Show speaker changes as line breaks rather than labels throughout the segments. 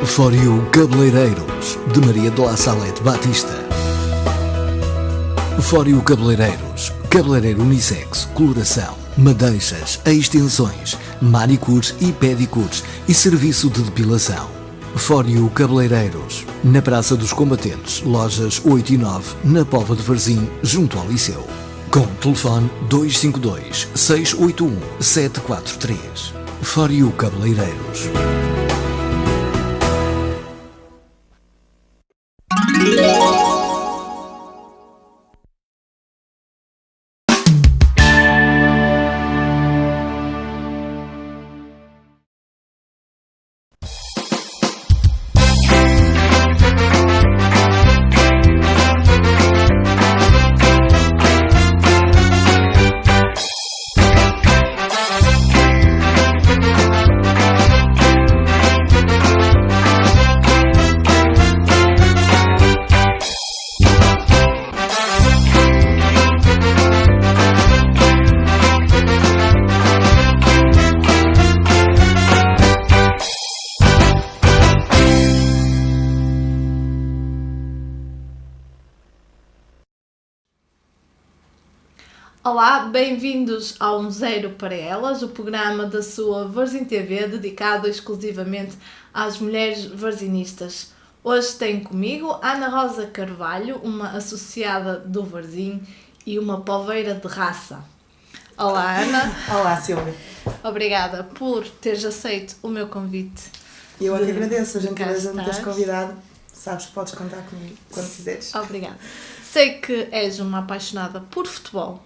For You Cabeleireiros, de Maria de La Salete Batista. For You Cabeleireiros, cabeleireiro unissex, coloração, madeixas, extensões, manicures e pedicures e serviço de depilação. For You Cabeleireiros, na Praça dos Combatentes, lojas 8 e 9, na Póvoa de Varzim, junto ao Liceu. Com telefone 252 681 743. For You Cabeleireiros.
Olá, bem-vindos ao Zero para Elas, o programa da sua Varzim TV dedicado exclusivamente às mulheres varzinistas. Hoje tenho comigo Ana Rosa Carvalho, uma associada do Varzim e uma poveira de raça. Olá, Ana.
Olá, Silvia.
Obrigada por teres aceito o meu convite.
Eu é que agradeço a gentileza de me teres
estás.
convidado. Sabes que podes contar comigo quando quiseres.
Obrigada. Sei que és uma apaixonada por futebol,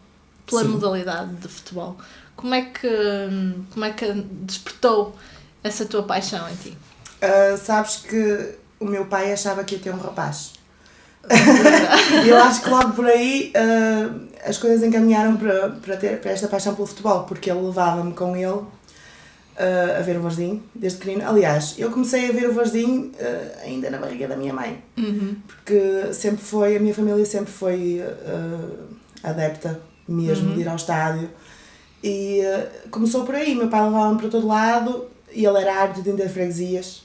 pela
Sim.
modalidade de futebol. Como é que despertou essa tua paixão em ti?
Sabes que o meu pai achava que ia ter um rapaz. E eu acho que logo por aí as coisas encaminharam para esta paixão pelo futebol, porque ele levava-me com ele a ver o Varzim, desde pequenino. Aliás, eu comecei a ver o Varzim ainda na barriga da minha mãe, porque a minha família sempre foi adepta mesmo de ir ao estádio, e começou por aí. Meu pai levava-me para todo lado e ele era árbitro de freguesias,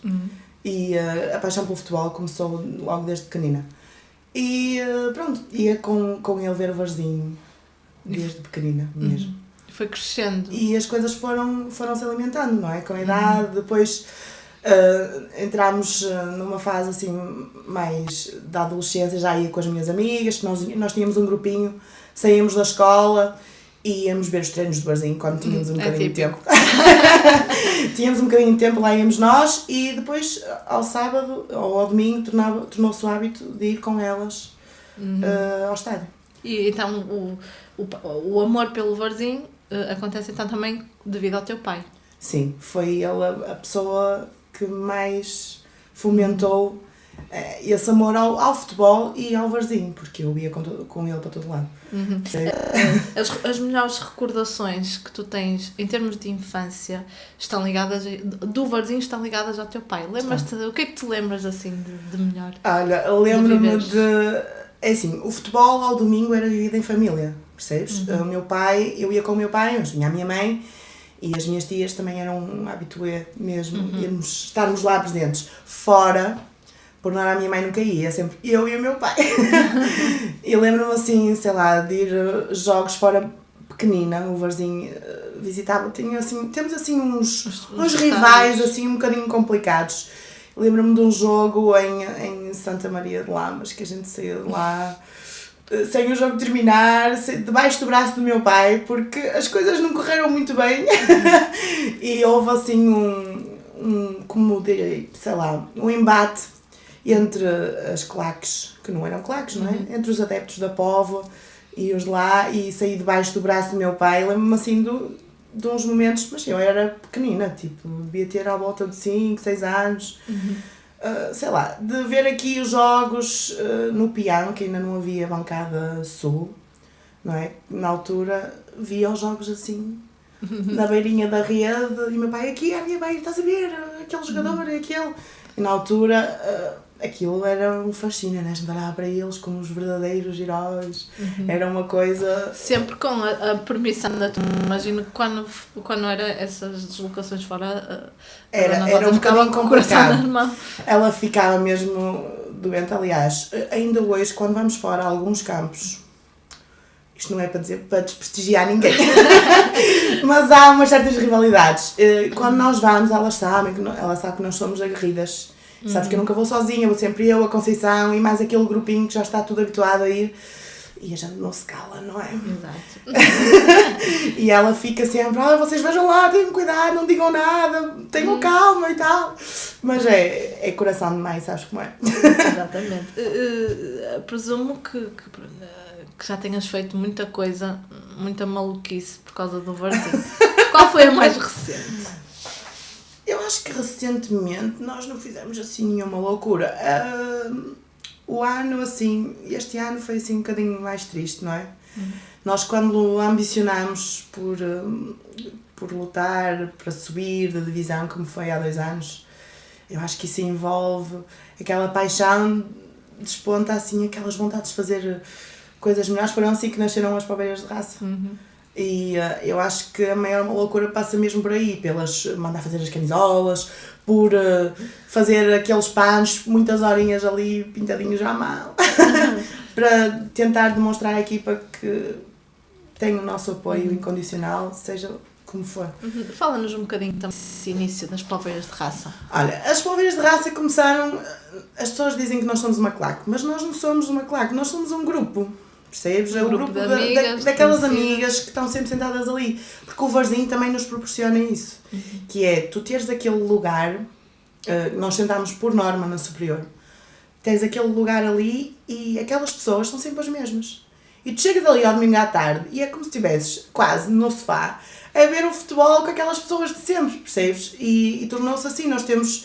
e a paixão pelo futebol começou logo desde pequenina. E pronto, ia com ele ver o Varzim desde pequenina mesmo.
Foi crescendo.
E as coisas foram se alimentando, não é? Com a idade, depois entramos numa fase assim mais da adolescência, já ia com as minhas amigas, que nós tínhamos um grupinho, saíamos da escola e íamos ver os treinos do Varzim quando tínhamos um bocadinho de tempo. Tínhamos um bocadinho de tempo, lá íamos nós, e depois ao sábado ou ao domingo tornou-se o hábito de ir com elas ao estádio.
E então o amor pelo Varzim acontece então também devido ao teu pai.
Sim, foi ele a pessoa que mais fomentou esse amor ao futebol e ao Varzim, porque eu ia com ele para todo lado.
As melhores recordações que tu tens em termos de infância estão ligadas do Varzim, estão ligadas ao teu pai. Lembras-te, o que é que te lembras assim de melhor?
Olha, lembro-me é assim, o futebol ao domingo era vivido em família, percebes? O meu pai, eu ia com o meu pai, mas tinha a minha mãe e as minhas tias também eram um habitué mesmo, estarmos lá presentes. Fora, por norma a minha mãe nunca ia, sempre eu e o meu pai. E lembro-me assim, sei lá, de ir jogos fora pequenina, o Varzim visitava, temos assim uns rivais assim um bocadinho complicados. Lembro-me de um jogo em Santa Maria de Lamas, que a gente saiu de lá sem o jogo terminar, debaixo do braço do meu pai, porque as coisas não correram muito bem. E houve assim como direi, sei lá, um embate entre as claques, que não eram claques, não é? Entre os adeptos da Póvoa e os de lá, e saí debaixo do braço do meu pai. Lembro-me assim de uns momentos, mas eu era pequenina, tipo, devia ter à volta de 5, 6 anos, sei lá, de ver aqui os jogos no Pião, que ainda não havia bancada sul, não é? Na altura via os jogos assim, na beirinha da rede, e o meu pai, aqui é a minha beira, estás a ver, aquele jogador, aquele, e na altura aquilo era um fascínio, né? A gente olhava para eles como os verdadeiros heróis, era uma coisa...
Sempre com a permissão da turma. Imagino que quando era essas deslocações fora,
Era um bocadinho complicado. Ela ficava mesmo doente, aliás, ainda hoje, quando vamos fora a alguns campos, isto não é para dizer, para desprestigiar ninguém, mas há umas certas rivalidades. Quando nós vamos, ela sabe que nós somos aguerridas. Sabes que eu nunca vou sozinha, vou sempre eu, a Conceição e mais aquele grupinho que já está tudo habituado a ir. E a gente não se cala, não é?
Exato.
E ela fica sempre, vocês vejam lá, tenham cuidado, não digam nada, tenham calma e tal. Mas é coração demais, sabes como é?
Exatamente. Presumo que já tenhas feito muita coisa, muita maluquice por causa do Varzim. Qual foi a mais recente?
Eu acho que recentemente nós não fizemos assim nenhuma loucura. O ano, assim, este ano foi assim um bocadinho mais triste, não é? Nós quando ambicionámos por lutar para subir da divisão, como foi há 2 anos, eu acho que isso envolve aquela paixão, desponta assim aquelas vontades de fazer coisas melhores. Foram assim que nasceram as Poveiras de Raça. E eu acho que a maior loucura passa mesmo por aí, pelas mandar fazer as camisolas, por fazer aqueles panos, muitas horinhas ali pintadinhos à mão, para tentar demonstrar à equipa que tem o nosso apoio incondicional, seja como for.
Fala-nos um bocadinho também desse início das Poveiras de Raça.
Olha, as Poveiras de Raça começaram, as pessoas dizem que nós somos uma claque, mas nós não somos uma claque, nós somos um grupo. Percebes? É o grupo daquelas amigas que estão sempre sentadas ali. Porque o Varzim também nos proporciona isso. Que é, tu teres aquele lugar, nós sentámos por norma na superior, tens aquele lugar ali e aquelas pessoas são sempre as mesmas. E tu chegas ali ao domingo à tarde e é como se estivesses quase no sofá a ver o futebol com aquelas pessoas de sempre, percebes? E tornou-se assim. Nós temos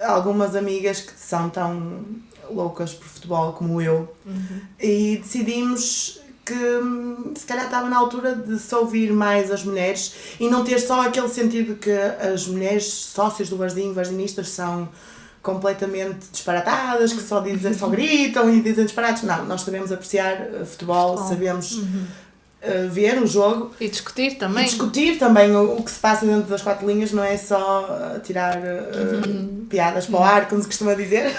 algumas amigas que são tão loucas por futebol como eu, e decidimos que se calhar estava na altura de se ouvir mais as mulheres e não ter só aquele sentido que as mulheres sócias do Varzim, varzinistas, são completamente disparatadas, que só gritam e dizem disparates. Não, nós sabemos apreciar futebol, sabemos ver o jogo.
E discutir também.
E discutir também o que se passa dentro das 4 linhas, não é só tirar piadas para o ar, como se costuma dizer,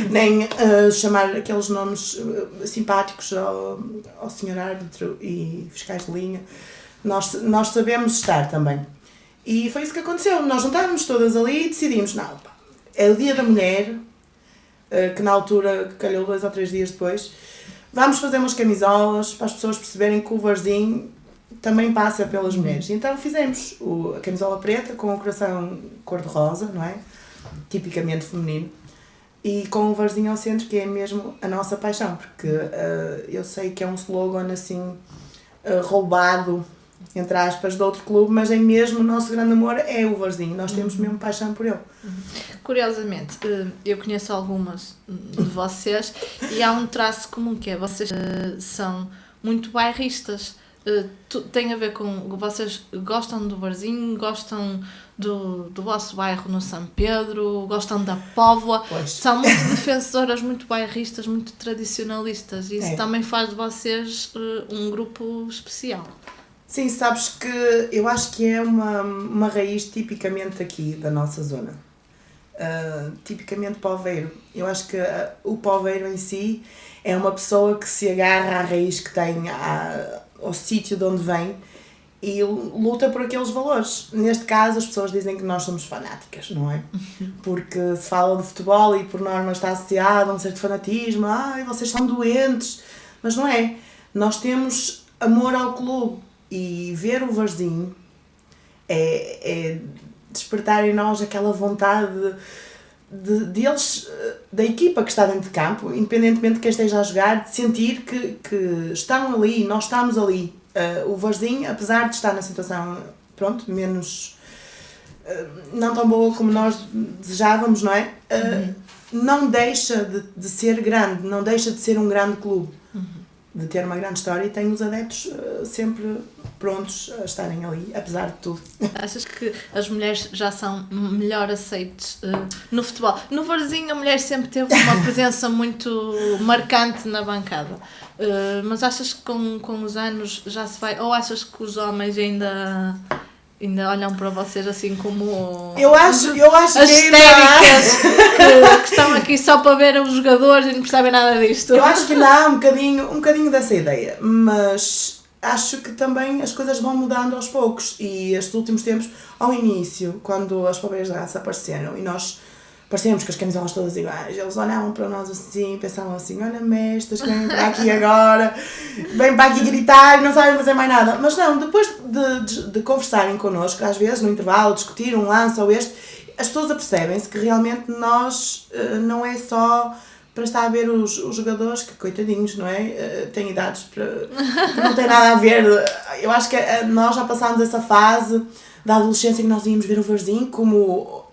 nem chamar aqueles nomes simpáticos ao senhor árbitro e fiscais de linha. Nós sabemos estar também. E foi isso que aconteceu. Nós juntávamos todas ali e decidimos, não, é o Dia da Mulher, que na altura calhou 2 ou 3 dias depois. Vamos fazer umas camisolas para as pessoas perceberem que o Varzim também passa pelas mulheres. Então fizemos a camisola preta com o coração cor-de-rosa, não é? Tipicamente feminino. E com o Varzim ao centro, que é mesmo a nossa paixão. Porque eu sei que é um slogan assim roubado, entre aspas, de outro clube, mas é mesmo o nosso grande amor é o Varzim. Nós temos mesmo paixão por ele.
Curiosamente, eu conheço algumas de vocês e há um traço comum que é vocês são muito bairristas. Tem a ver com vocês gostam do Varzim, gostam do vosso bairro no São Pedro, gostam da Póvoa, são muito defensoras, muito bairristas, muito tradicionalistas e isso também faz de vocês um grupo especial.
Sim, sabes que eu acho que é uma raiz tipicamente aqui da nossa zona. Tipicamente poveiro. Eu acho que o poveiro em si é uma pessoa que se agarra à raiz que tem, ao sítio de onde vem e luta por aqueles valores. Neste caso as pessoas dizem que nós somos fanáticas, não é? Porque se fala de futebol e por norma está associado a um certo fanatismo, vocês são doentes, mas não é. Nós temos amor ao clube e ver o Varzim é despertar em nós aquela vontade deles, da equipa que está dentro de campo, independentemente de quem esteja a jogar, de sentir que estão ali, nós estamos ali. O Varzim, apesar de estar na situação, menos, não tão boa como nós desejávamos, não é? Não deixa de ser grande, não deixa de ser um grande clube. de ter uma grande história e tem os adeptos sempre prontos a estarem ali, apesar de tudo.
Achas que as mulheres já são melhor aceites no futebol? No Varzim a mulher sempre teve uma presença muito marcante na bancada, mas achas que com os anos já se vai, ou achas que os homens ainda olham para vocês assim como
Eu acho
as
que ainda
histéricas que estão aqui só para ver os jogadores e não percebem nada disto?
eu acho que ainda há um bocadinho dessa ideia, mas acho que também as coisas vão mudando aos poucos e estes últimos tempos, ao início, quando as Palmeiras da Raça apareceram e nós parecíamos com as camisolas todas iguais, eles olhavam para nós assim, pensavam assim, olha-me estas que vêm para aqui agora, vêm para aqui gritar e não sabem fazer mais nada. Mas não, depois de conversarem connosco, às vezes no intervalo, discutir um lance ou este, as pessoas apercebem-se que realmente nós não é só para estar a ver os jogadores, que coitadinhos, não é? Têm idades que não têm nada a ver. Eu acho que nós já passámos essa fase da adolescência que nós íamos ver o Varzim como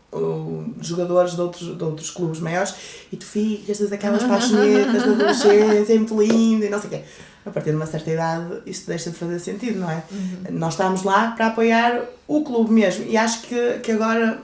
jogadores de outros clubes maiores e tu ficas aquelas paixonetas da adolescência, é muito lindo e não sei o quê. A partir de uma certa idade isto deixa de fazer sentido, não é? Nós estamos lá para apoiar o clube mesmo e acho que agora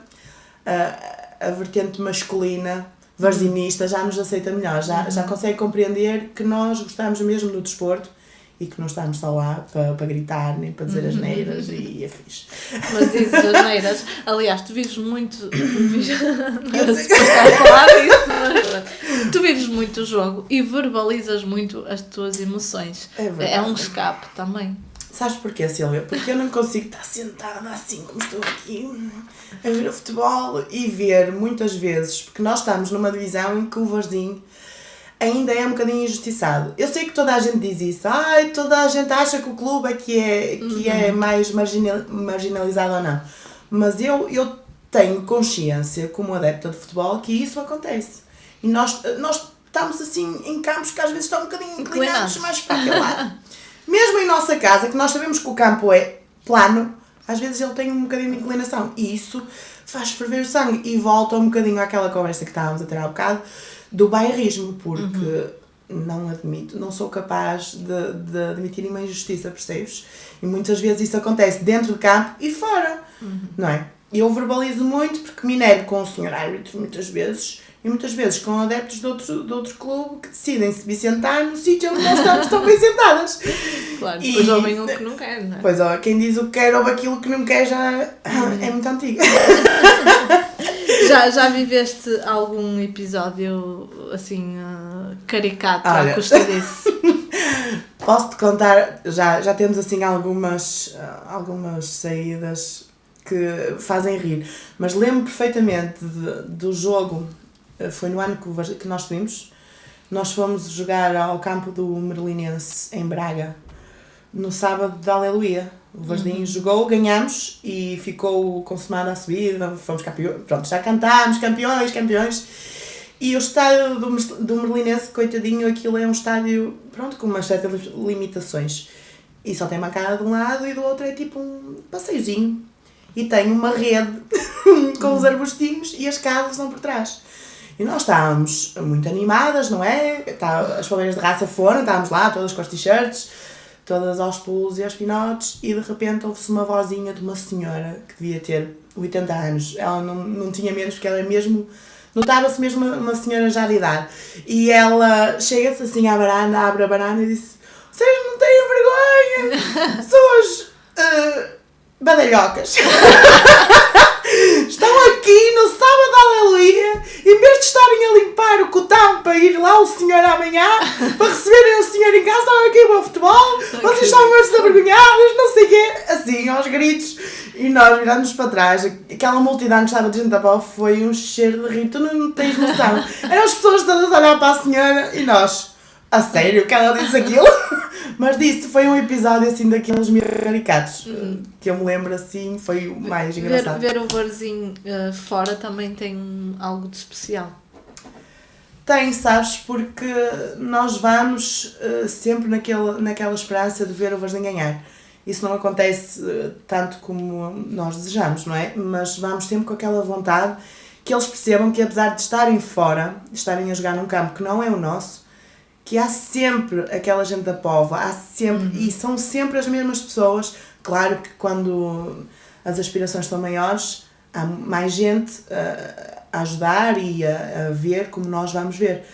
a vertente masculina varzinista já nos aceita melhor, já consegue compreender que nós gostamos mesmo do desporto e que não estamos só lá para gritar, nem para dizer asneiras e afins.
Mas dizes asneiras. Aliás, tu vives muito... Não sei se estar a falar disso, mas tu vives muito o jogo e verbalizas muito as tuas emoções. É um escape também.
Sabes porquê, Silvia? Porque eu não consigo estar sentada assim como estou aqui a ver o futebol e ver muitas vezes, porque nós estamos numa divisão em que o Varzim ainda é um bocadinho injustiçado. Eu sei que toda a gente diz isso, toda a gente acha que o clube é que é mais marginalizado ou não, mas eu tenho consciência como adepta de futebol que isso acontece e nós estamos assim em campos que às vezes estão um bocadinho inclinados mais para aquele lado. Mesmo em nossa casa, que nós sabemos que o campo é plano, às vezes ele tem um bocadinho de inclinação e isso faz ferver o sangue e volta um bocadinho àquela conversa que estávamos a ter há bocado do bairrismo, porque não sou capaz de admitir uma injustiça, percebes? E muitas vezes isso acontece dentro do campo e fora, não é? E eu verbalizo muito porque me enervo com o senhor árbitro muitas vezes e muitas vezes com adeptos de outro clube que decidem se sentar no sítio onde nós estão bem sentadas.
Claro, depois ouvem o que não quer, não é?
Pois, quem diz o que quer ouve aquilo que não quer já é muito antigo.
Já viveste algum episódio assim caricato à custa disso?
Posso-te contar, já temos assim algumas saídas que fazem rir, mas lembro perfeitamente do jogo, foi no ano que nós subimos, nós fomos jogar ao campo do Merlinense em Braga, no sábado da Aleluia. O Varzim jogou, ganhamos e ficou consumada a subida, fomos campeões, pronto, já cantámos, campeões. E o estádio do Merlinense, coitadinho, aquilo é um estádio, pronto, com umas certas limitações. E só tem bancada de um lado e do outro é tipo um passeiozinho. E tem uma rede com os arbustinhos e as casas estão por trás. E nós estávamos muito animadas, não é? As Palmeiras de Raça foram, estávamos lá, todas com as t-shirts, todas aos pulos e aos pinotes, e de repente ouve-se uma vozinha de uma senhora que devia ter 80 anos. Ela não tinha menos, porque ela é mesmo... Notava-se mesmo uma senhora já de idade. E ela chega-se assim à varanda, abre a varanda e disse: vocês não têm vergonha? Suas badalhocas. Estão aqui no sábado da Aleluia, em vez de estarem a limpar o cotão para ir lá o senhor amanhã, para receberem o senhor em casa, estão aqui para o futebol, vocês estão mais desavergonhados, não sei o quê, assim, aos gritos. E nós viramos para trás, aquela multidão que estava de gente a pau foi um cheiro de rir, tu não tens noção. Eram as pessoas todas a olhar para a senhora e nós, a sério que ela disse aquilo? Mas disse, foi um episódio assim daqueles meio caricatos, que eu me lembro assim, foi o mais engraçado.
Ver o Varzim fora também tem algo de especial.
Tem, sabes, porque nós vamos sempre naquela esperança de ver o Varzim ganhar. Isso não acontece tanto como nós desejamos, não é? Mas vamos sempre com aquela vontade que eles percebam que apesar de estarem fora, estarem a jogar num campo que não é o nosso, que há sempre aquela gente da pova, há sempre, e são sempre as mesmas pessoas. Claro que quando as aspirações são maiores, há mais gente a ajudar e a ver como nós vamos ver.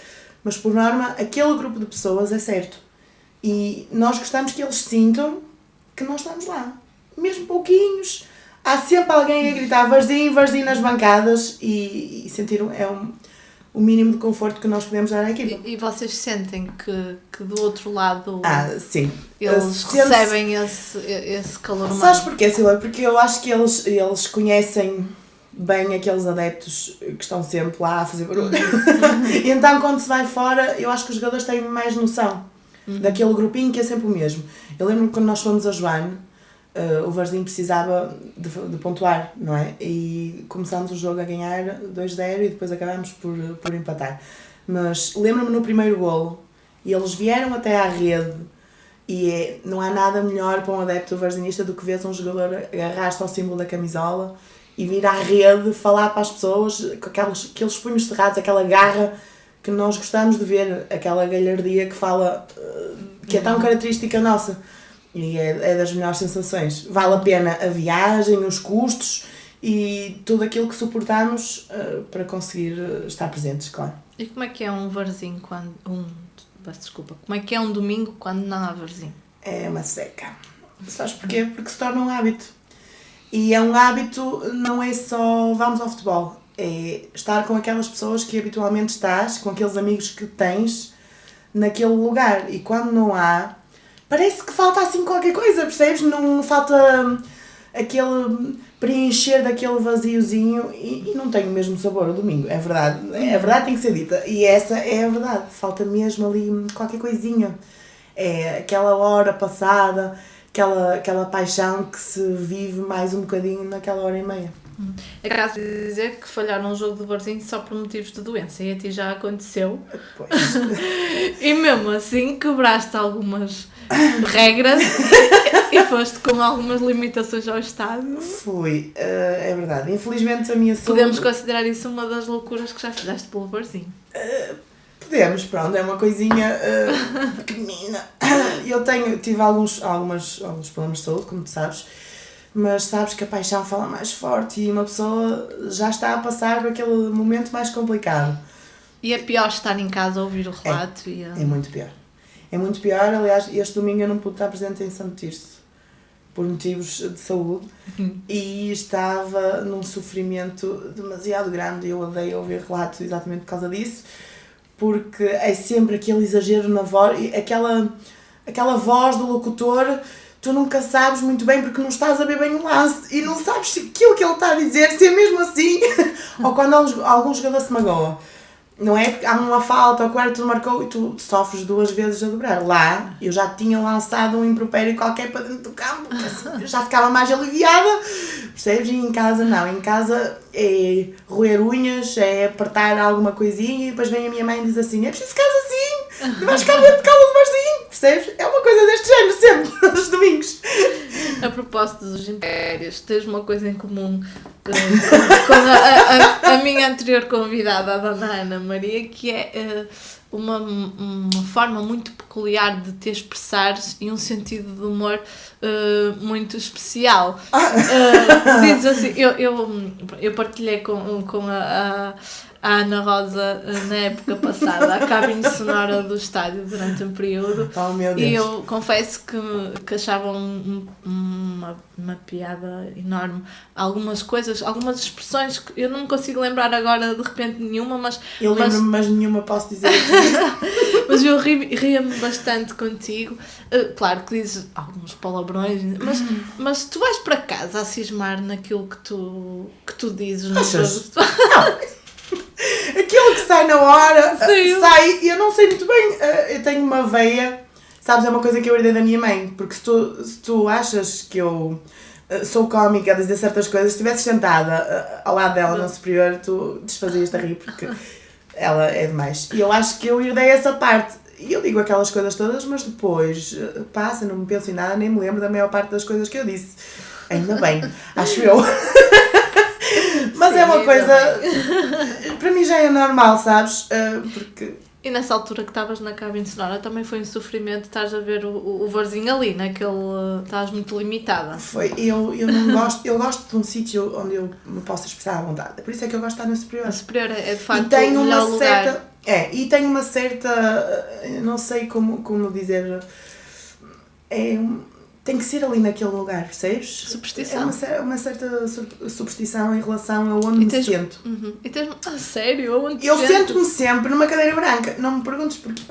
Mas por norma, aquele grupo de pessoas é certo. E nós gostamos que eles sintam que nós estamos lá. Mesmo pouquinhos. Há sempre alguém a gritar Varzim, Varzim nas bancadas e sentir o mínimo de conforto que nós podemos dar à equipa.
E vocês sentem que do outro lado
Sim.
eles recebem esse calor humano?
Sabes porquê, Silvia? Porque eu acho que eles conhecem bem aqueles adeptos que estão sempre lá a fazer barulho. E então quando se vai fora, eu acho que os jogadores têm mais noção daquele grupinho que é sempre o mesmo. Eu lembro-me quando nós fomos a Joane, o Varzim precisava de pontuar, não é? E começámos o jogo a ganhar 2-0 e depois acabámos por empatar. Mas lembro-me no primeiro golo, e eles vieram até à rede, e não há nada melhor para um adepto varzinista do que ver um jogador agarrar-se ao símbolo da camisola e vir à rede falar para as pessoas com aqueles punhos cerrados, aquela garra que nós gostamos de ver, aquela galhardia que fala, que é tão característica nossa. E é das melhores sensações. Vale a pena a viagem, os custos e tudo aquilo que suportamos para conseguir estar presentes, claro.
E como é que é um Varzim quando... Como é que é um domingo quando não há Varzim?
É uma seca. Sabes porquê? Porque se torna um hábito. E é um hábito, não é só vamos ao futebol. É estar com aquelas pessoas que habitualmente estás, com aqueles amigos que tens naquele lugar. E quando não há... Parece que falta assim qualquer coisa, percebes? Não falta aquele preencher daquele vaziozinho e não tem o mesmo sabor o domingo, é verdade. A verdade tem que ser dita. E essa é a verdade. Falta mesmo ali qualquer coisinha. É aquela hora passada, aquela paixão que se vive mais um bocadinho naquela hora e meia.
É caso de dizer que falharam um jogo de Varzim só por motivos de doença e a ti já aconteceu.
Pois.
E mesmo assim quebraste algumas regras e foste com algumas limitações ao estádio.
Fui, é verdade. Infelizmente a minha saúde...
Podemos considerar isso uma das loucuras que já fizeste pelo Varzim.
Podemos, pronto, é uma coisinha pequenina. Eu tive alguns problemas de saúde, como tu sabes, mas sabes que a paixão fala mais forte e uma pessoa já está a passar por aquele momento mais complicado.
E é pior estar em casa a ouvir o relato?
É muito pior. É muito pior, aliás, este domingo eu não pude estar presente em Santo Tirso por motivos de saúde e estava num sofrimento demasiado grande e eu odeio ouvir relatos exatamente por causa disso, porque é sempre aquele exagero na voz, aquela voz do locutor, tu nunca sabes muito bem porque não estás a ver bem o lance e não sabes se aquilo que ele está a dizer, se é mesmo assim, ou quando algum jogador se magoa. Não é? Há uma falta, o quarto marcou e tu sofres 2 vezes a dobrar. Lá, eu já tinha lançado um impropério qualquer para dentro do campo, eu já ficava mais aliviada, percebes? E em casa não, em casa é roer unhas, é apertar alguma coisinha e depois vem a minha mãe e diz assim, é preciso ficar assim, e vais ficar dentro de casa do Varzim, percebes? É uma coisa deste género sempre, nos domingos.
A propósito dos impérios, tens uma coisa em comum com a minha anterior convidada, a dona Ana Maria, que é uma forma muito peculiar de te expressares e um sentido de humor muito especial. Dizes assim, eu partilhei com a Ana Rosa na época passada a cabine sonora do estádio durante um período.
Oh, meu Deus.
E eu confesso que achava uma piada enorme. Algumas coisas, algumas expressões que eu não me consigo lembrar agora de repente nenhuma, mas...
Eu lembro-me, mas nenhuma posso dizer aqui.
Mas eu ria-me bastante contigo. Claro que dizes alguns palavrões, mas tu vais para casa a cismar naquilo que tu dizes no jogo.
Aquilo que sai na hora,
Sim.
sai, eu não sei muito bem, eu tenho uma veia, sabes, é uma coisa que eu herdei da minha mãe, porque se tu achas que eu sou cómica a dizer certas coisas, se estivesse sentada ao lado dela no superior, tu desfazias-te a rir, porque ela é demais. E eu acho que eu herdei essa parte, e eu digo aquelas coisas todas, mas depois passa, não me penso em nada, nem me lembro da maior parte das coisas que eu disse. Ainda bem, acho eu. Mas sim, é uma coisa, para mim já é normal, sabes? Porque
E nessa altura que estavas na cabine sonora também foi um sofrimento, estás a ver o Varzinho ali, naquele. Estás muito limitada.
Foi, eu não gosto, eu gosto de um sítio onde eu me possa expressar à vontade. Por isso é que eu gosto de estar no Superior.
A Superior é de facto
e tem
o melhor
uma
lugar.
certa, e tem uma certa, não sei como dizer, tem que ser ali naquele lugar, percebes?
Superstição.
É uma certa superstição em relação a onde me sinto.
Uhum. E tens, a sério? Onde
Eu sento-me sempre numa cadeira branca, não me perguntes porquê.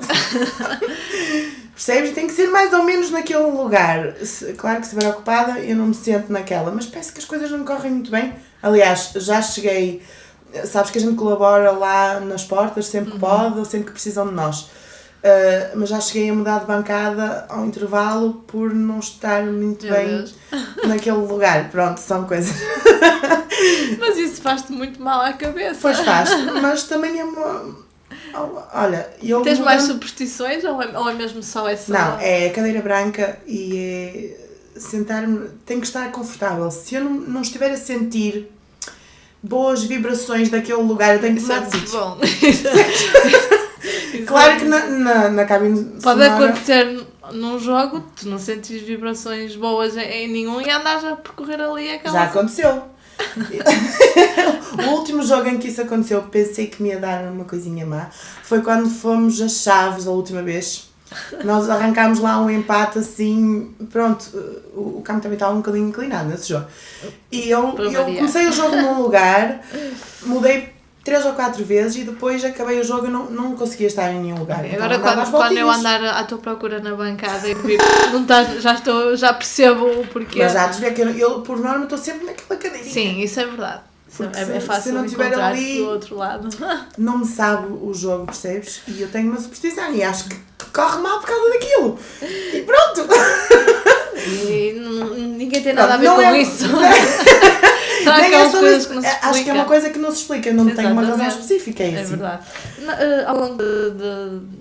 Percebes? Tem que ser mais ou menos naquele lugar. Claro que se estiver ocupada eu não me sento naquela, mas parece que as coisas não correm muito bem. Aliás, já cheguei, sabes que a gente colabora lá nas portas sempre que pode ou sempre que precisam de nós. Mas já cheguei a mudar de bancada ao intervalo por não estar muito bem naquele lugar. Pronto, são coisas.
Mas isso faz-te muito mal à cabeça.
Pois faz, mas também é uma. Olha, eu.
Tens mais superstições ou é mesmo só essa?
Não, é a cadeira branca e é sentar-me. Tem que estar confortável. Se eu não estiver a sentir boas vibrações daquele lugar, eu tenho que mudar de sítio.
Bom.
Claro que na cabine
pode
sonora,
acontecer num jogo, tu não sentes vibrações boas em nenhum e andas a percorrer ali aquela...
Já aconteceu. O último jogo em que isso aconteceu, pensei que me ia dar uma coisinha má, foi quando fomos a Chaves a última vez. Nós arrancámos lá um empate assim, pronto, o campo também estava um bocadinho inclinado nesse jogo. E eu comecei o jogo num lugar, mudei 3 ou 4 vezes e depois acabei o jogo e não conseguia estar em nenhum lugar.
Okay, agora quando eu andar à tua procura na bancada e vir, não estás, já percebo o porquê.
Mas já desvia que eu por norma estou sempre naquela cadeirinha.
Sim, isso é verdade. É fácil
se não estiver ali,
do outro lado.
Não me sabe o jogo, percebes? E eu tenho uma superstição e acho que corre mal por causa daquilo. E pronto!
E ninguém tem nada a ver com isso.
Nem
é coisas que não se
acho que é uma coisa que não se explica, não tem uma razão específica. É
verdade. Ao longo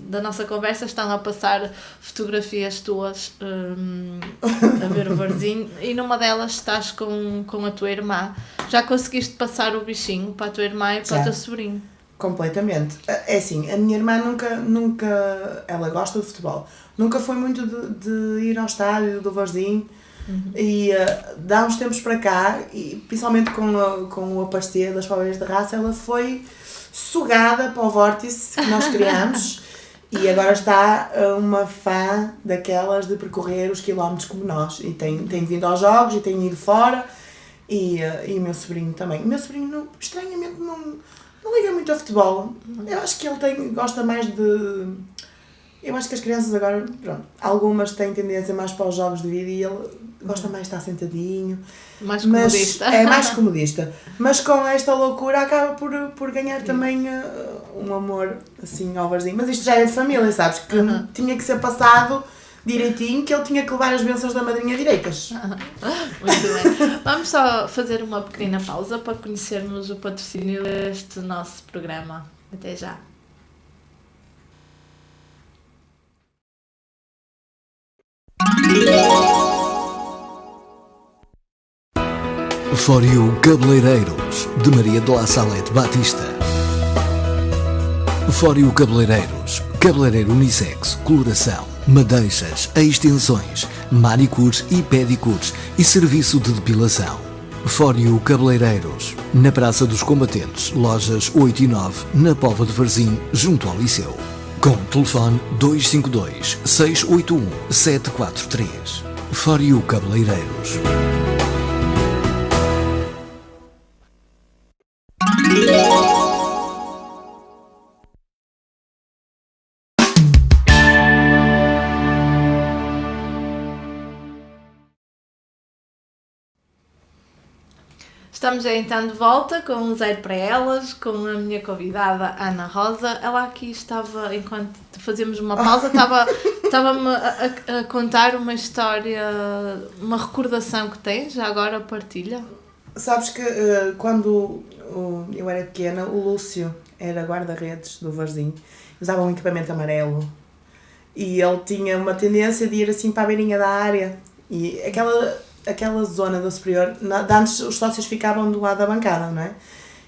da nossa conversa estão a passar fotografias tuas a ver o Varzinho e numa delas estás com a tua irmã. Já conseguiste passar o bichinho para a tua irmã e para o teu sobrinho?
Completamente. É assim, a minha irmã nunca ela gosta de futebol. Nunca foi muito de ir ao estádio do Varzinho. E de há uns tempos para cá, e principalmente com o aparecer das Palmeiras de Raça, ela foi sugada para o vórtice que nós criamos e agora está uma fã daquelas de percorrer os quilómetros como nós e tem vindo aos jogos e tem ido fora e o meu sobrinho também. O meu sobrinho estranhamente não liga muito ao futebol. Eu acho que ele gosta mais de... Eu acho que as crianças agora, pronto, algumas têm tendência mais para os jogos de vida e ele gosta mais de estar sentadinho.
Mais comodista.
É mais comodista. Mas com esta loucura acaba por ganhar também um amor assim ao Varzinho. Mas isto já é de família, sabes? Que tinha que ser passado direitinho, que ele tinha que levar as bênçãos da madrinha direitas.
Muito bem. Vamos só fazer uma pequena pausa para conhecermos o patrocínio deste nosso programa. Até já.
For You Cabeleireiros, de Maria de La Salete Batista. For You Cabeleireiros, cabeleireiro unissex, coloração, madeixas, extensões, manicures e pedicures e serviço de depilação. For You Cabeleireiros, na Praça dos Combatentes, lojas 8 e 9, na Póvoa de Varzim, junto ao Liceu. Com telefone 252 681 743. For You Cabeleireiros.
Estamos então de volta com o Zero para Elas, com a minha convidada Ana Rosa. Ela aqui estava, enquanto fazíamos uma pausa, estava-me a contar uma história, uma recordação que tens, já agora partilha.
Sabes que quando eu era pequena, o Lúcio era guarda-redes do Varzinho, usava um equipamento amarelo e ele tinha uma tendência de ir assim para a beirinha da área e aquela zona do superior, antes os sócios ficavam do lado da bancada, não é?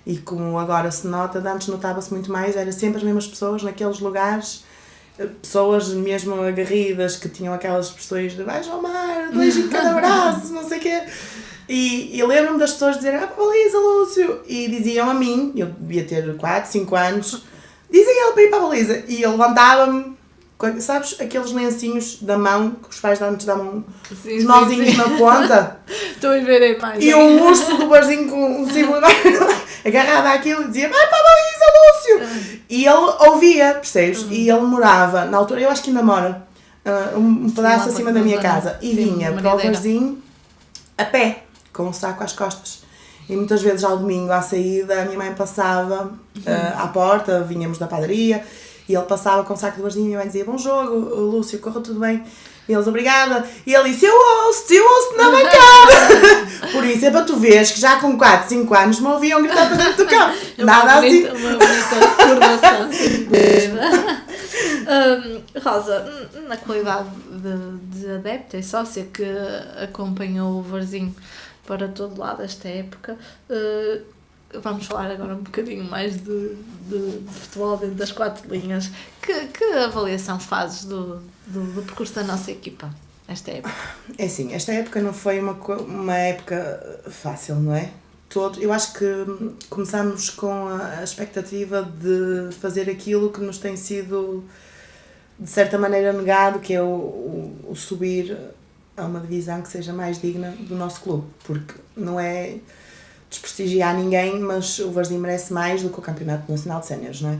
E como agora se nota, antes notava-se muito mais, era sempre as mesmas pessoas naqueles lugares, pessoas mesmo agarridas, que tinham aquelas expressões de vais ao mar, 2 em cada braço, não sei o quê. E lembro-me das pessoas dizerem, para a baliza, Lúcio, e diziam a mim, eu devia ter 4, 5 anos, dizem ele para ir para a baliza, e eu levantava-me, sabes, aqueles lencinhos da mão, que os pais antes davam os nozinhos na ponta.
Estou a ver a imagem.
E um urso do barzinho com um símbolo agarrava aquilo e dizia, vai para a baliza, Lúcio! E ele ouvia, percebes? E ele morava, na altura, eu acho que ainda mora, um pedaço acima da minha casa, e vinha para o barzinho a pé, com um saco às costas. E muitas vezes ao domingo, à saída, a minha mãe passava à porta, vinhamos da padaria, e ele passava com o saco de barzinho e a minha mãe dizia, bom jogo, Lúcio, correu tudo bem. E eles, obrigada. E ele disse, eu ouço na bancada. Por isso é para tu veres que já com 4, 5 anos me ouviam gritar para dentro do campo. Nada assim.
Uma bonita recordação, sem dúvida. Rosa, na qualidade de adepta e sócia que acompanhou o Varzinho para todo lado esta época, vamos falar agora um bocadinho mais de futebol dentro das 4 linhas. Que avaliação fazes do percurso da nossa equipa esta época?
É assim, esta época não foi uma época fácil, não é? Eu acho que começámos com a expectativa de fazer aquilo que nos tem sido, de certa maneira, negado, que é o subir a uma divisão que seja mais digna do nosso clube, porque não é desprestigiar ninguém, mas o Varzim merece mais do que o Campeonato Nacional de Séniores, não é?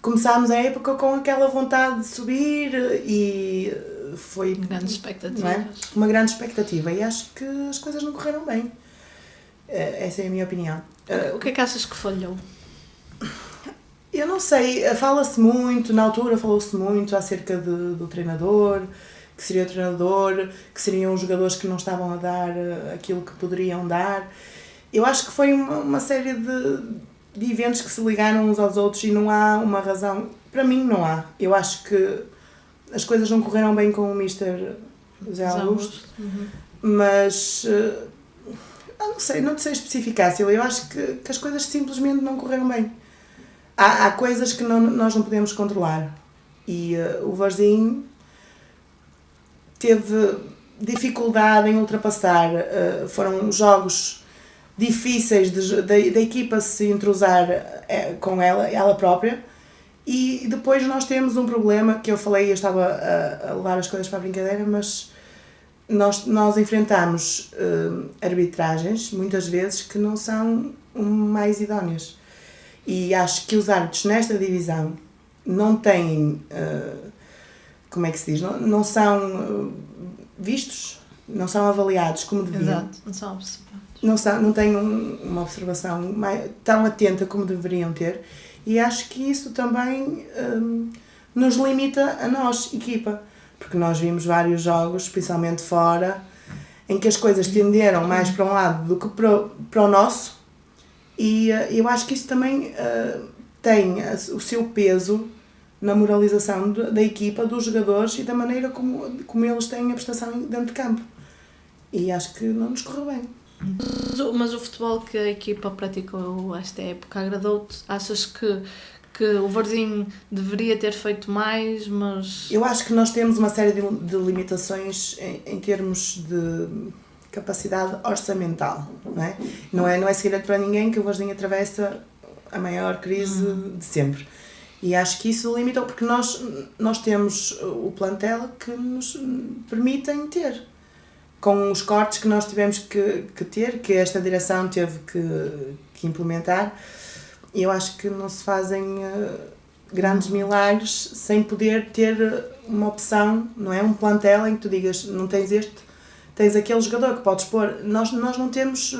Começámos a época com aquela vontade de subir e foi
grandes expectativas.
Não é? Uma grande expectativa, e acho que as coisas não correram bem. Essa é a minha opinião.
O que é que achas que falhou?
Eu não sei, fala-se muito, na altura falou-se muito acerca do treinador, que seria o treinador, que seriam os jogadores que não estavam a dar aquilo que poderiam dar. Eu acho que foi uma série de eventos que se ligaram uns aos outros e não há uma razão. Para mim não há. Eu acho que as coisas não correram bem com o Mr. José Augusto, mas não te sei especificar, Silvia. Eu acho que as coisas simplesmente não correram bem. Há coisas que nós não podemos controlar, e o Varzim teve dificuldade em ultrapassar. Foram jogos difíceis da equipa se entrosar com ela própria, e depois nós temos um problema que eu falei, eu estava a levar as coisas para a brincadeira, mas nós enfrentamos arbitragens, muitas vezes, que não são mais idóneas, e acho que os árbitros nesta divisão não têm, como é que se diz, não são vistos, não são avaliados como deviam.
Exato, não são observados.
Não têm uma observação tão atenta como deveriam ter, e acho que isso também nos limita a nós, equipa, porque nós vimos vários jogos, especialmente fora, em que as coisas tenderam mais para um lado do que para o nosso, e eu acho que isso também tem o seu peso na moralização da equipa, dos jogadores e da maneira como eles têm a prestação dentro de campo. E acho que não nos correu bem.
Mas o futebol que a equipa praticou esta época agradou-te? Achas que o Varzim deveria ter feito mais, mas...
Eu acho que nós temos uma série de limitações em termos de capacidade orçamental, não é? Não é segredo para ninguém que o Varzim atravessa a maior crise de sempre. E acho que isso limitou, porque nós temos o plantel que nos permitem ter. Com os cortes que nós tivemos que ter, que esta direção teve que implementar, eu acho que não se fazem grandes milagres sem poder ter uma opção, não é? Um plantel em que tu digas, não tens tens aquele jogador que podes pôr. Nós não temos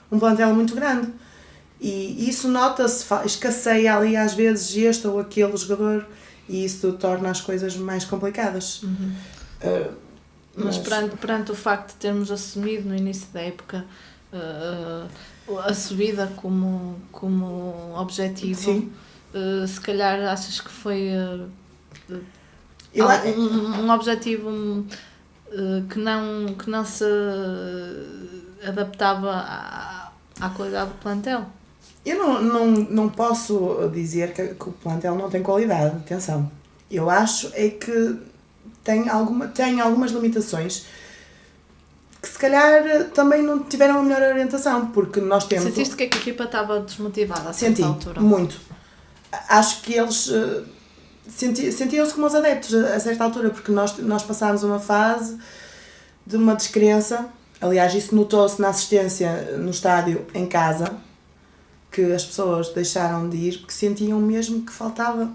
um plantel muito grande. E isso nota-se, escasseia ali às vezes este ou aquele jogador, e isso torna as coisas mais complicadas.
Mas perante o facto de termos assumido no início da época a subida como objetivo, se calhar achas que foi um objetivo que não se adaptava à qualidade do plantel.
Eu não posso dizer que o plantel não tem qualidade, atenção. Eu acho é que tem algumas limitações que se calhar também não tiveram a melhor orientação, porque nós temos...
Sentiste que a equipa estava desmotivada a
certa
altura?
Muito. Acho que eles sentiam-se como os adeptos a certa altura, porque nós passámos uma fase de uma descrença. Aliás, isso notou-se na assistência no estádio em casa, que as pessoas deixaram de ir porque sentiam mesmo que faltava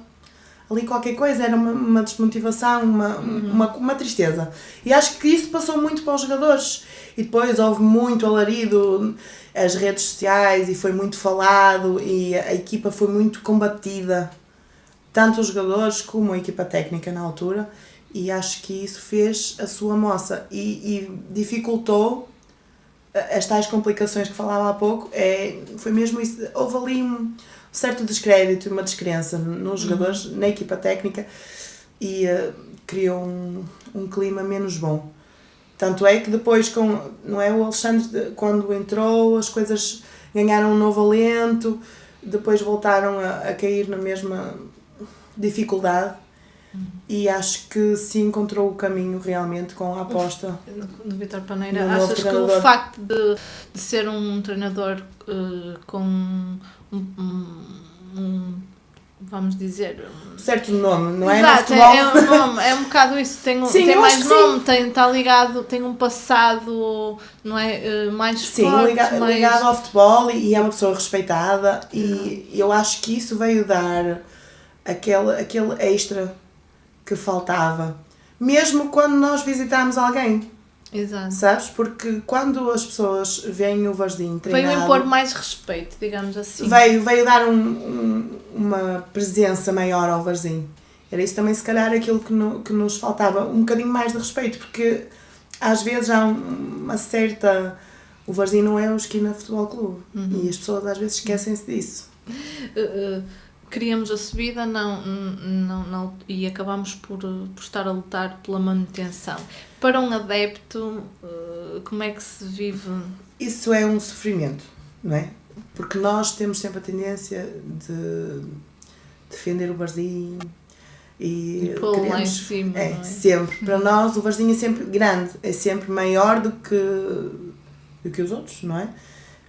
ali qualquer coisa, era uma desmotivação, uma tristeza. E acho que isso passou muito para os jogadores. E depois houve muito alarido, as redes sociais, e foi muito falado, e a equipa foi muito combatida, tanto os jogadores como a equipa técnica na altura, e acho que isso fez a sua moça e dificultou as tais complicações que falava há pouco. Foi mesmo isso, houve ali um certo descrédito, uma descrença nos jogadores, na equipa técnica, e criou um clima menos bom. Tanto é que depois, não é, o Alexandre, quando entrou, as coisas ganharam um novo alento, depois voltaram a cair na mesma dificuldade, e acho que se encontrou o caminho realmente com a aposta
do Vítor Paneira. Achas que o facto de ser um treinador com vamos dizer...
certo nome, não é?
Exato, é um bocado isso, tem mais nome, está ligado, tem um passado, não é, mais forte.
Sim, ligado ao futebol, e é uma pessoa respeitada, e eu acho que isso veio dar aquele extra que faltava, mesmo quando nós visitámos alguém.
Exato.
Sabes? Porque quando as pessoas veem o Varzim treinado...
Veio impor mais respeito, digamos assim.
Veio dar uma presença maior ao Varzim. Era isso também, se calhar, aquilo que nos faltava. Um bocadinho mais de respeito, porque às vezes há uma certa... O Varzim não é o Esquina Futebol Clube. E as pessoas às vezes esquecem-se disso.
Queríamos a subida, não, e acabámos por estar a lutar pela manutenção. Para um adepto, como é que se vive? Isso
é um sofrimento, não é? Porque nós temos sempre a tendência de defender o Varzim e
pô-lo lá em cima, não é?
Sempre. Para nós o Varzim é sempre grande, é sempre maior do que os outros, não é?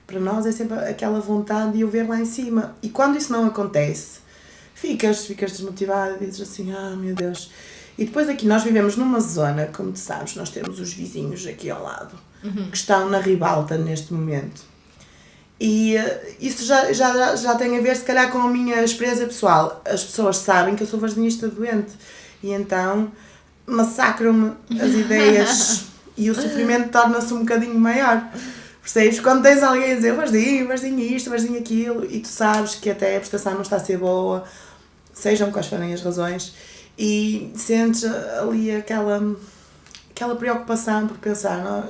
Para nós é sempre aquela vontade de o ver lá em cima. E quando isso não acontece, ficas desmotivado e dizes assim, meu Deus. E depois aqui nós vivemos numa zona, como tu sabes, nós temos os vizinhos aqui ao lado, que estão na ribalta neste momento. E isso já tem a ver, se calhar, com a minha experiência pessoal. As pessoas sabem que eu sou varzinhista doente, e então massacram-me as ideias e o sofrimento torna-se um bocadinho maior. Percebes? Quando tens alguém a dizer Varzim isto, Varzim aquilo, e tu sabes que até a prestação não está a ser boa, sejam quais forem as razões, e sentes ali aquela preocupação por pensar,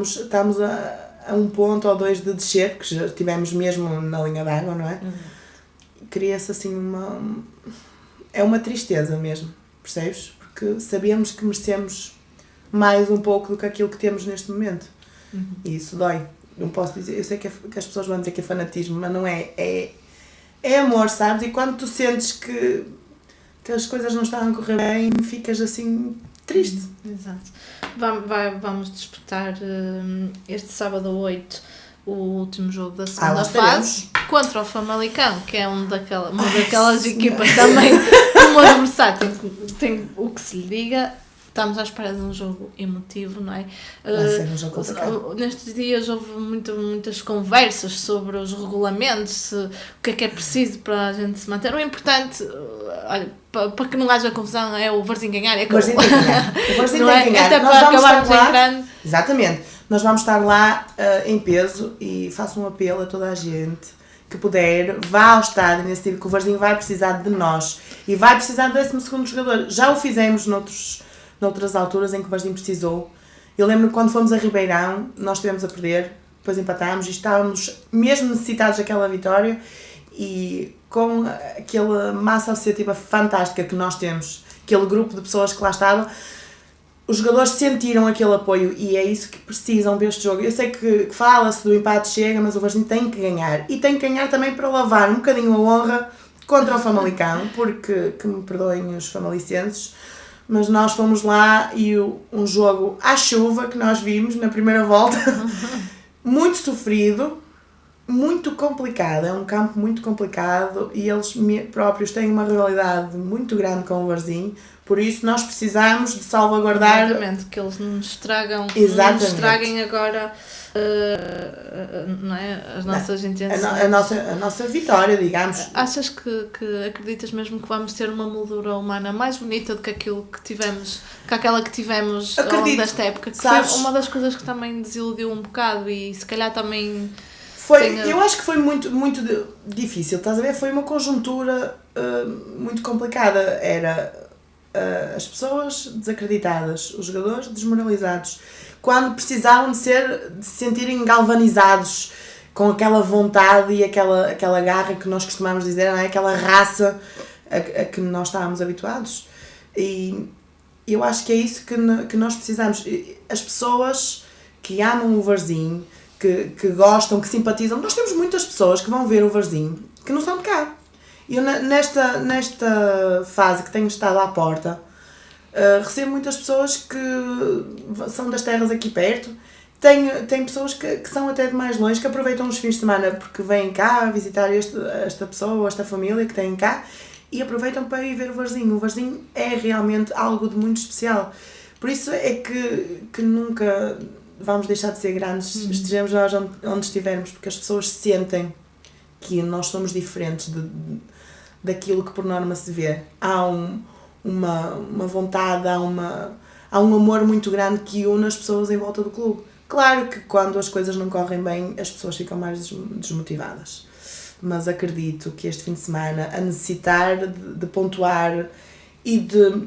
estamos a um ponto ou dois de descer, porque já estivemos mesmo na linha d'água, não é? Cria-se assim uma tristeza mesmo, percebes? Porque sabemos que merecemos mais um pouco do que aquilo que temos neste momento. E isso dói. Não posso dizer, eu sei que as pessoas vão dizer que é fanatismo, mas não é. É amor, sabes? E quando tu sentes que as coisas não estão a correr bem, ficas assim triste.
Exato. Vamos disputar este sábado 8 o último jogo da segunda fase contra o Famalicão, que é uma daquelas equipas também, como adversário tem o que se lhe diga. Estamos à espera de um jogo emotivo, não é?
Vai ser um jogo complicado.
Nestes dias houve muitas conversas sobre os regulamentos, o que é preciso para a gente se manter. O importante, olha, para que não haja confusão, é o Varzim ganhar. O
Varzim tem que ganhar. O Varzim tem que ganhar.
Até para acabarmos em grande.
Exatamente. Nós vamos estar lá em peso, e faço um apelo a toda a gente que puder, vá ao estádio nesse tipo, que o Varzim vai precisar de nós. E vai precisar do 12º jogador. Já o fizemos noutras alturas em que o Varzim precisou. Eu lembro que quando fomos a Ribeirão, nós estivemos a perder, depois empatámos e estávamos mesmo necessitados daquela vitória, e com aquela massa associativa fantástica que nós temos, aquele grupo de pessoas que lá estavam, os jogadores sentiram aquele apoio e é isso que precisam deste jogo. Eu sei que fala-se do empate chega, mas o Varzim tem que ganhar. E tem que ganhar também para lavar um bocadinho a honra contra o Famalicão, porque, que me perdoem os famalicenses, mas nós fomos lá e um jogo à chuva que nós vimos na primeira volta, muito sofrido, muito complicado, é um campo muito complicado e eles próprios têm uma rivalidade muito grande com o Varzim, por isso nós precisamos de salvaguardar...
Exatamente, que eles não nos estragam,
Exatamente.
não nos estraguem agora não é? As nossas intenções.
A nossa vitória, digamos.
Achas que acreditas mesmo que vamos ter uma moldura humana mais bonita do que aquilo que tivemos, que aquela que tivemos ao longo desta época? Que
sabes,
foi uma das coisas que também desiludiu um bocado e se calhar também...
Eu acho que foi muito, muito difícil, estás a ver? Foi uma conjuntura muito complicada. Era as pessoas desacreditadas, os jogadores desmoralizados, quando precisavam de se sentirem galvanizados com aquela vontade e aquela garra que nós costumamos dizer, não é? Aquela raça a que nós estávamos habituados. E eu acho que é isso que nós precisamos. As pessoas que amam o Varzim, que gostam, que simpatizam. Nós temos muitas pessoas que vão ver o Varzim que não são de cá. Eu nesta fase que tenho estado à porta, recebo muitas pessoas que são das terras aqui perto. Tem pessoas que são até de mais longe, que aproveitam os fins de semana porque vêm cá visitar esta pessoa, esta família que têm cá e aproveitam para ir ver o Varzim. O Varzim é realmente algo de muito especial. Por isso é que nunca vamos deixar de ser grandes, estejamos nós onde estivermos, porque as pessoas sentem que nós somos diferentes daquilo que por norma se vê. Há uma vontade, há um amor muito grande que une as pessoas em volta do clube. Claro que quando as coisas não correm bem, as pessoas ficam mais desmotivadas. Mas acredito que este fim de semana, a necessitar de pontuar e de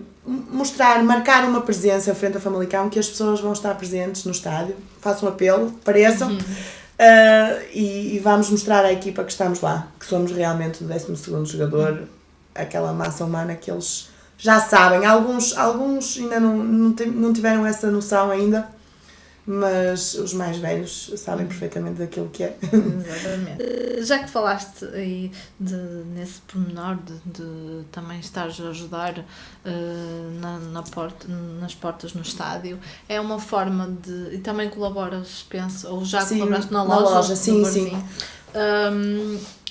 marcar uma presença frente ao Famalicão, que as pessoas vão estar presentes no estádio. Faço um apelo, apareçam. E vamos mostrar à equipa que estamos lá, que somos realmente o 12º jogador, aquela massa humana que eles já sabem. Alguns ainda não tiveram essa noção ainda, mas os mais velhos sabem perfeitamente daquilo que é.
Exatamente. Já que falaste aí nesse pormenor de também estares a ajudar nas portas no estádio, é uma forma de... E também colaboras, penso, ou já colaboraste na loja? Sim.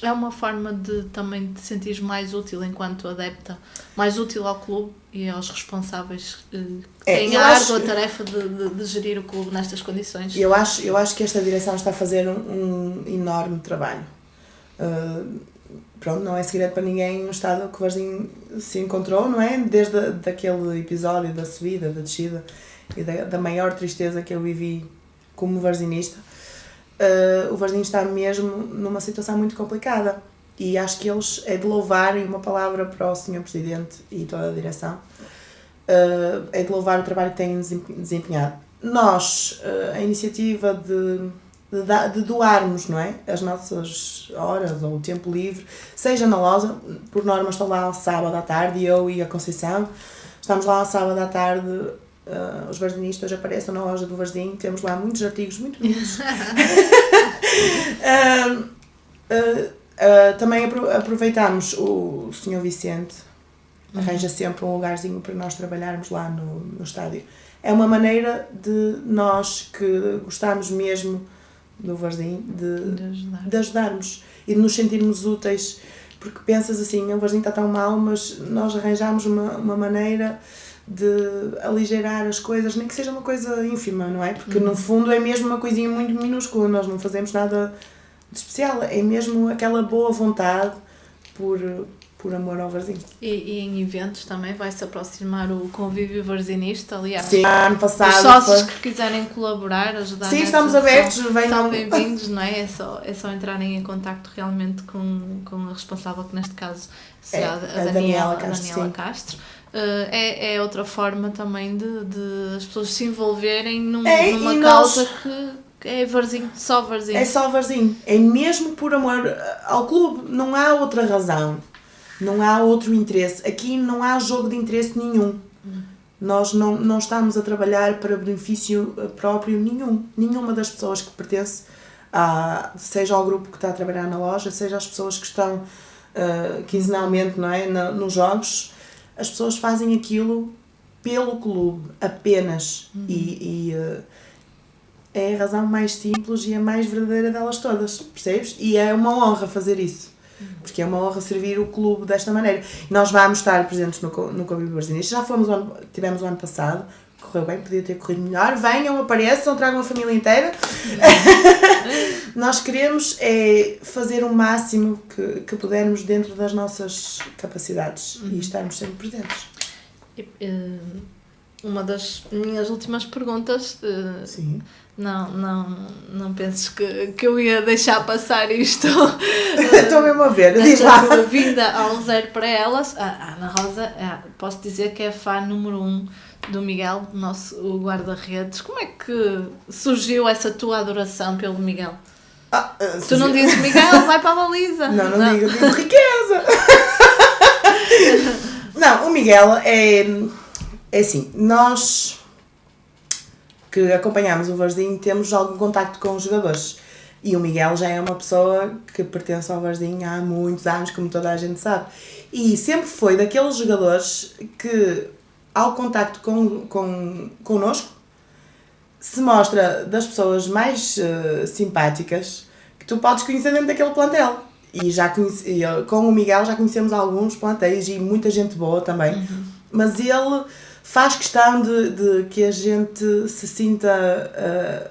É uma forma de também te sentires mais útil enquanto adepta, mais útil ao clube e aos responsáveis que têm a árdua tarefa de gerir o clube nestas condições.
Eu acho que esta direção está a fazer um enorme trabalho. Pronto, não é segredo para ninguém o estado que o Varzim se encontrou, não é? Desde aquele episódio da subida, da descida e da maior tristeza que eu vivi como varzinista. O Varzim está mesmo numa situação muito complicada e acho que eles é de louvar, e uma palavra para o Sr. Presidente e toda a direção, é de louvar o trabalho que têm desempenhado. Nós, a iniciativa de doarmos, não é, as nossas horas ou o tempo livre, seja na loja, por norma estou lá ao sábado à tarde, eu e a Conceição, estamos lá ao sábado à tarde. Os varzinistas aparecem na loja do Varzim, temos lá muitos artigos muito bonitos. Também aproveitamos o Sr. Vicente, arranja sempre um lugarzinho para nós trabalharmos lá no estádio. É uma maneira de nós que gostamos mesmo do Varzim de ajudarmos e de nos sentirmos úteis, porque pensas assim, o Varzim está tão mal, mas nós arranjamos uma maneira de aligeirar as coisas, nem que seja uma coisa ínfima, não é? Porque no fundo é mesmo uma coisinha muito minúscula, nós não fazemos nada de especial, é mesmo aquela boa vontade por amor ao Varzim.
E em eventos também vai-se aproximar o convívio varzinista, aliás.
Sim, ano passado.
Os sócios que quiserem colaborar, ajudar.
Sim, estamos abertos,
são bem-vindos, não é? É só entrarem em contacto realmente com a responsável, que neste caso será a Daniela Castro. É outra forma também de as pessoas se envolverem numa causa que é Varzim, só Varzim.
É só Varzim, é mesmo por amor ao clube, não há outra razão, não há outro interesse, aqui não há jogo de interesse nenhum. Nós não estamos a trabalhar para benefício próprio nenhum. Nenhuma das pessoas que pertence, seja ao grupo que está a trabalhar na loja, seja as pessoas que estão quinzenalmente, não é, nos jogos, as pessoas fazem aquilo pelo clube, apenas. E é a razão mais simples e a mais verdadeira delas todas, percebes? E é uma honra fazer isso. Porque é uma honra servir o clube desta maneira. E nós vamos estar presentes no Convívio Varzinista. Já tivemos o ano passado, correu bem, podia ter corrido melhor. Venham, apareçam, tragam a família inteira. Nós queremos fazer o máximo que pudermos dentro das nossas capacidades e estarmos sempre presentes.
Uma das minhas últimas perguntas,
Sim.
Não penses que eu ia deixar passar isto.
Estou mesmo a ver, diz lá.
A vinda a 1-0 para elas, a Ana Rosa, posso dizer que é fã número 1 do Miguel, o guarda-redes. Como é que surgiu essa tua adoração pelo Miguel? Tu não dizes Miguel, vai para a baliza.
Não. digo riqueza. Não, o Miguel é assim, nós que acompanhamos o Varzinho temos algum contacto com os jogadores. E o Miguel já é uma pessoa que pertence ao Varzinho há muitos anos, como toda a gente sabe. E sempre foi daqueles jogadores que, ao contacto connosco, se mostra das pessoas mais simpáticas que tu podes conhecer dentro daquele plantel. E com o Miguel já conhecemos alguns plantéis e muita gente boa também. Mas ele faz questão de que a gente se sinta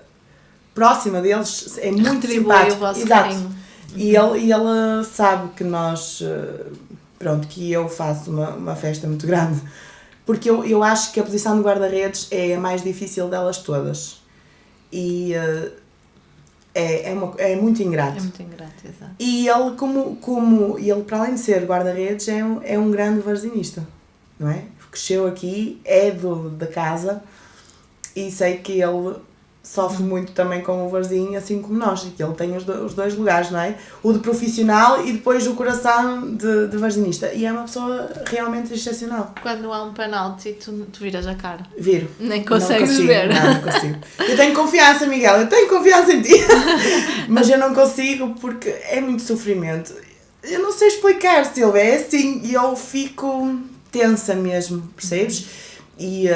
próxima deles, é muito simpático.
O vosso carinho.
E ele sabe que nós, que eu faço uma festa muito grande, porque eu acho que a posição de guarda-redes é a mais difícil delas todas. E é muito ingrato.
É muito ingrato, exato.
E ele, para além de ser guarda-redes, é um grande varzinista, não é? Cresceu aqui, é da casa e sei que ele sofre muito também com o Varzinho, assim como nós, e que ele tem os dois lugares, não é? O de profissional e depois o coração de varzinista. E é uma pessoa realmente excepcional.
Quando há um penalti, tu viras a cara.
Viro.
Nem consegues ver.
Não consigo. Eu tenho confiança, Miguel, eu tenho confiança em ti. Mas eu não consigo porque é muito sofrimento. Eu não sei explicar, Silvia, é assim, e eu fico tensa mesmo, percebes? E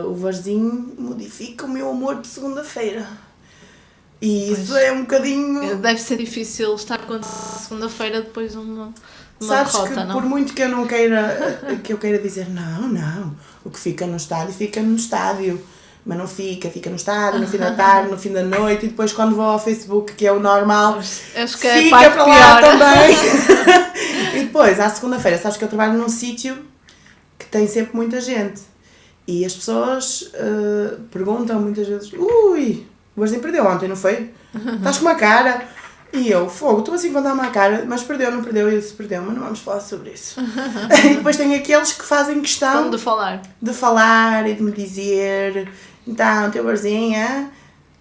o Varzinho modifica o meu amor de segunda-feira. E
pois,
isso é um bocadinho...
Deve ser difícil estar com segunda-feira depois de uma
sabes
derrota,
que
não?
Por muito que eu queira dizer não, o que fica no estádio, fica no estádio. Mas não fica no estádio, no fim da tarde, no fim da noite, e depois quando vou ao Facebook, que é o normal,
acho que é
fica para lá também. E depois, à segunda-feira, sabes que eu trabalho num sítio que tem sempre muita gente. E as pessoas perguntam muitas vezes, ui, o Varzinho perdeu ontem, não foi? Estás com uma cara. E eu, fogo, estou assim com a má cara, mas perdeu, não perdeu, eu disse perdeu, mas não vamos falar sobre isso. E depois tem aqueles que fazem questão
de
falar e de me dizer, então, teu Varzinho,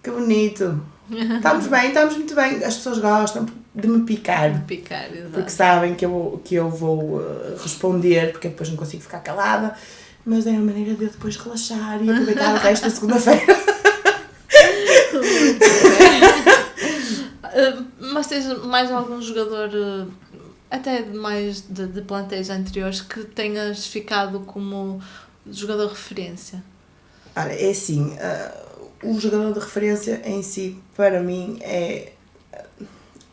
que bonito. Estamos bem, estamos muito bem. As pessoas gostam de me picar.
Exato.
Porque sabem que eu vou responder, porque depois não consigo ficar calada. Mas é uma maneira de eu depois relaxar e aproveitar o resto da segunda-feira.
Mas tens mais algum jogador, até mais de plantéis anteriores, que tenhas ficado como jogador de referência?
Olha, é assim, o jogador de referência em si, para mim,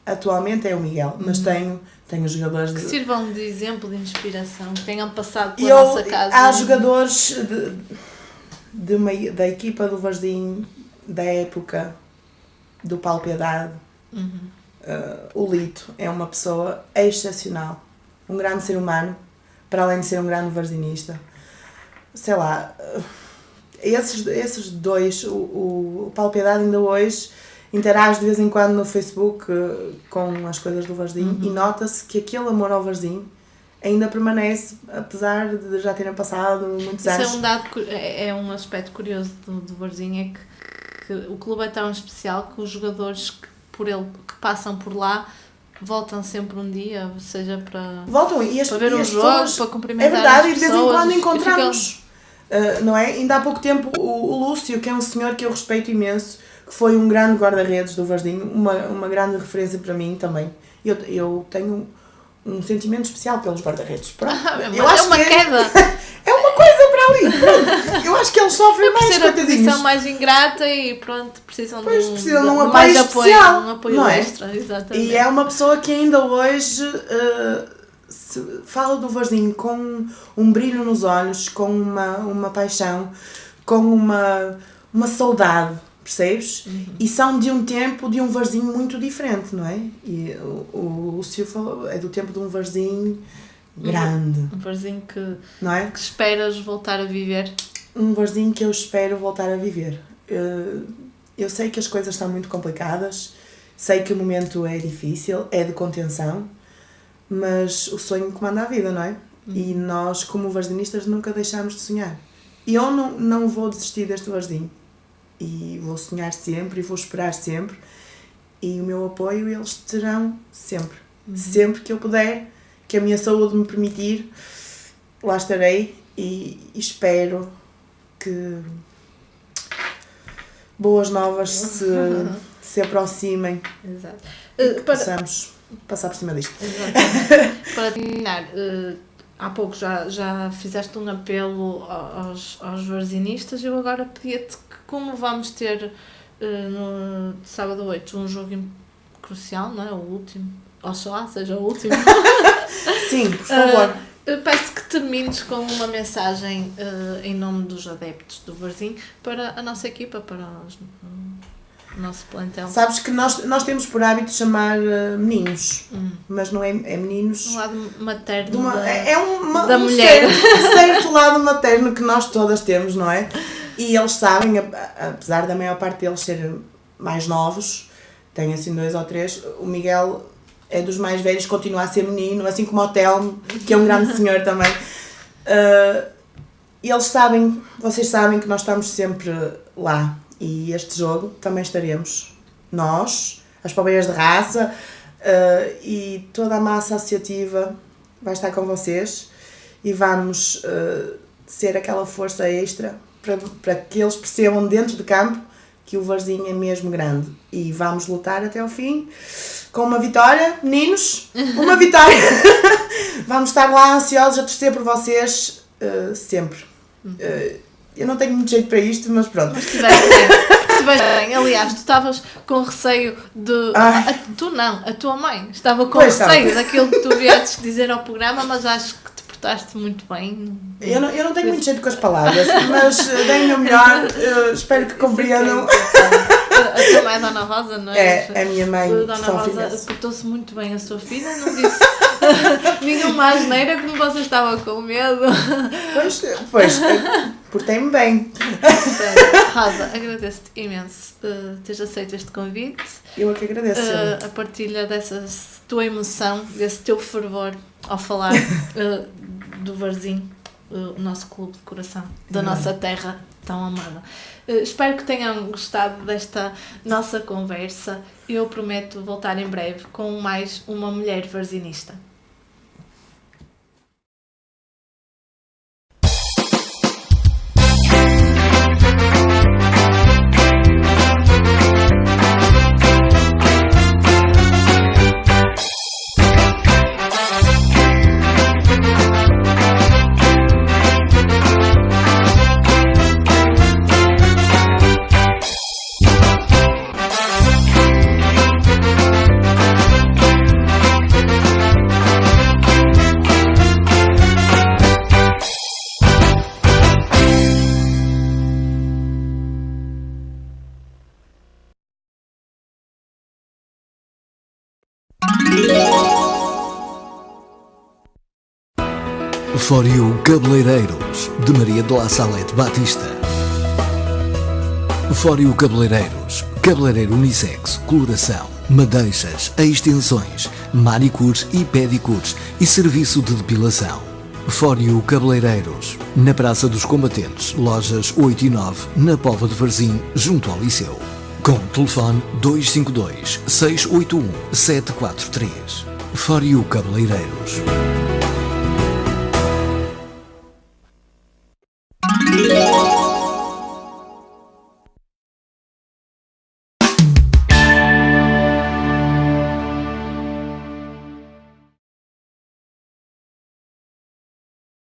atualmente é o Miguel, mas tenho jogadores
que sirvam de exemplo, de inspiração, que tenham passado pela nossa casa.
Há jogadores da equipa do Varzinho, da época do Paulo Piedade. O Lito é uma pessoa excepcional, um grande ser humano, para além de ser um grande varzinista. Sei lá, esses dois, o Paulo Piedade ainda hoje interage de vez em quando no Facebook com as coisas do Varzinho e nota-se que aquele amor ao Varzinho ainda permanece, apesar de já terem passado muitos anos.
Isso é um aspecto curioso do Varzinho, é que o clube é tão especial que os jogadores que passam por lá voltam sempre um dia, seja para ver um jogo, para cumprimentar as pessoas.
É verdade, e de vez em quando encontramos não é? Ainda há pouco tempo o Lúcio, que é um senhor que eu respeito imenso, que foi um grande guarda-redes do Varzim, uma grande referência para mim também. Eu tenho um sentimento especial pelos guarda-redes.
Eu acho uma queda.
É uma coisa para ali. Eu acho que eles sofrem mais,
coitadinhos. Por ser a posição mais ingrata e pronto, precisam de um apoio
mais especial,
um apoio
não é?
extra. Exatamente.
E é uma pessoa que ainda hoje fala do Varzim com um brilho nos olhos, com uma paixão, com uma saudade, percebes? E são de um tempo, de um Varzim muito diferente, não é? E o Lúcio falou, é do tempo de um Varzim grande.
Um Varzim que,
não é?
Que esperas voltar a viver.
Um Varzim que eu espero voltar a viver. Eu sei que as coisas estão muito complicadas, sei que o momento é difícil, é de contenção, mas o sonho comanda a vida, não é? E nós, como varzinistas, nunca deixamos de sonhar. E eu não vou desistir deste Varzim. E vou sonhar sempre e vou esperar sempre. E o meu apoio eles terão sempre. Sempre que eu puder, que a minha saúde me permitir, lá estarei e espero que boas novas se aproximem.
Exato.
E que possamos passar por cima disto.
Para terminar, há pouco já fizeste um apelo aos varzinistas. Eu agora pedia-te que, como vamos ter no sábado 8 um jogo crucial, não é? O último, oxalá seja o último.
Sim, por favor.
Peço que termines com uma mensagem em nome dos adeptos do Varzim para a nossa equipa, para o nosso plantel.
Sabes que nós temos por hábito chamar meninos, mas não é meninos.
Um lado materno
da
mulher.
Certo lado materno que nós todas temos, não é? E eles sabem, apesar da maior parte deles serem mais novos, tem assim 2 ou 3, o Miguel é dos mais velhos, continua a ser menino, assim como o Telmo, que é um grande senhor também. E eles sabem, vocês sabem que nós estamos sempre lá. E este jogo também estaremos. Nós, as palmeiras de raça e toda a massa associativa vai estar com vocês e vamos ser aquela força extra para que eles percebam dentro de campo que o Varzim é mesmo grande. E vamos lutar até ao fim com uma vitória, meninos, uma vitória. Vamos estar lá ansiosos a torcer por vocês sempre. Eu não tenho muito jeito para isto, mas pronto.
Mas estiveste bem. Aliás, tu estavas com receio de... Tu não, a tua mãe estava com receio daquilo que tu viesses dizer ao programa, mas acho que te portaste muito bem.
Eu não tenho muito jeito com as palavras, mas dei o meu melhor, espero que compreendam.
A tua mãe é Dona Rosa, não é?
É a minha mãe.
Dona Rosa portou-se muito bem a sua filha, não disse nenhuma asneira como você estava com medo.
Pois portei-me bem.
Rosa, agradeço-te imenso teres aceito este convite.
Eu é que agradeço.
A partilha dessa tua emoção, desse teu fervor ao falar do Varzim, o nosso clube de coração, da nossa terra tão amada. Espero que tenham gostado desta nossa conversa. Eu prometo voltar em breve com mais uma mulher varzinista.
For You Cabeleireiros, de Maria de la Salete Batista. For You Cabeleireiros, cabeleireiro unissex, coloração, madeixas, extensões, manicures e pedicures e serviço de depilação. For You Cabeleireiros, na Praça dos Combatentes, lojas 8 e 9, na Póvoa de Varzim, junto ao Liceu. Com telefone 252 681 743. For You Cabeleireiros.